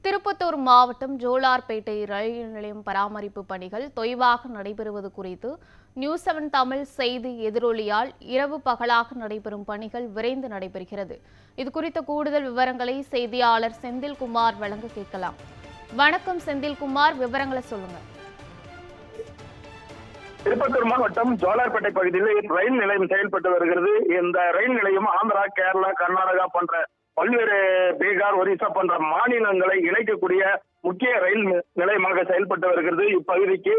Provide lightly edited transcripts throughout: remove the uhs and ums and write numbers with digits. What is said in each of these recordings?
திருப்பத்தூர் மாவட்டம் ஜோலார்பேட்டை ரயில் நிலையம் பராமரிப்பு பணிகள் தொய்வாக நடைபெறுவது குறித்து நியூஸ் 7 தமிழ் செய்தி எதிரொலியால் இரவு பகலாக நடைபெறும் பணிகள் விரைந்து நடைபெறுகிறது. இது குறித்த கூடுதல் விவரங்களை செய்தியாளர் செந்தில்குமார் வழங்க கேட்கலாம். வணக்கம் செந்தில்குமார், விவரங்களை சொல்லுங்க. திருப்பத்தூர் மாவட்டம் ஜோலார்பேட்டை பகுதியில் ரயில் நிலையம் செயல்பட்டு வருகிறது. இந்த ரயில் நிலையம் ஆந்திரா, கேரளா, கர்நாடகா போன்ற பல்வேறு பீகார், ஒரிசா போன்ற மாநிலங்களை இணைக்கக்கூடிய முக்கிய ரயில் நிலையமாக செயல்பட்டு வருகிறது. இப்பகுதிக்கு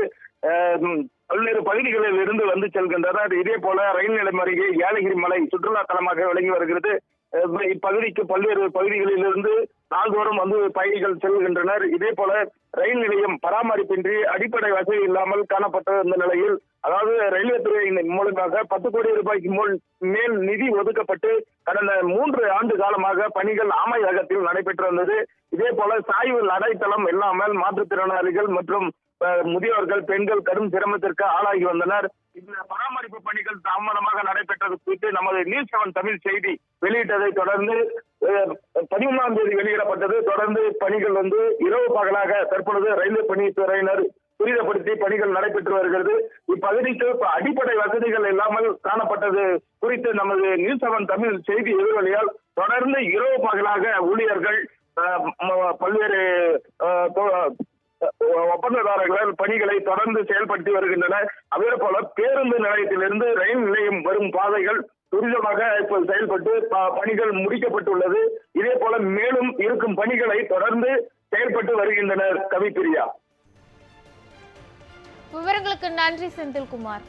பல்வேறு பகுதிகளில் இருந்து வந்து செல்கின்றனர். இதே போல ரயில் நிலையம் அருகே ஏலகிரி மலை சுற்றுலா தலமாக விளங்கி வருகிறது. இப்பகுதிக்கு பல்வேறு பகுதிகளில் இருந்து நாள்தோறும் வந்து பயணிகள் செல்கின்றனர். இதே போல ரயில் நிலையம் பராமரிப்பின்றி அடிப்படை வசதி இல்லாமல் காணப்பட்ட இந்த நிலையில், அதாவது ரயில்வே துறையின் மூலமாக 10 கோடி ரூபாய்க்கு மேல் நிதி ஒதுக்கப்பட்டு கடந்த 3 ஆண்டு காலமாக பணிகள் ஆமையகத்தில் நடைபெற்று வந்தது. இதே போல சாய்வு நடைத்தளம் இல்லாமல் மாற்றுத்திறனாளிகள் மற்றும் முதியோர்கள், பெண்கள் கடும் சிரமத்திற்கு ஆளாகி வந்தனர். இந்த பராமரிப்பு பணிகள் தாமதமாக நடைபெற்றது குறித்து நமது நியூஸ் 7 தமிழ் செய்தி வெளியிட்டதை தொடர்ந்து 13ஆம் தேதி வெளியிடப்பட்டது. தொடர்ந்து பணிகள் வந்து இரவு பகலாக தற்பொழுது ரயில்வே பணித்துறையினர் துரிதப்படுத்தி பணிகள் நடைபெற்று வருகிறது. இப்பகுதிக்கு அடிப்படை வசதிகள் இல்லாமல் காணப்பட்டது குறித்து நமது நியூஸ் 7 தமிழ் செய்தி எதிரொலியால் தொடர்ந்து இரவு பகலாக ஊழியர்கள் பல்வேறு ஒப்பந்ததாரர்கள் பணிகளை தொடர்ந்து செயல்படுத்தி வருகின்றனர். அதே போல பேருந்து நிலையத்திலிருந்து ரயில் நிலையம் வரும் பாதைகள் துரிதமாக இப்போது செயல்பட்டு பணிகள் முடிக்கப்பட்டுள்ளது. இதே போல மேலும் இருக்கும் பணிகளை தொடர்ந்து செயல்பட்டு வருகின்றனர். கவிப்பிரியா, விவரங்களுக்கு நன்றி செந்தில்குமார்.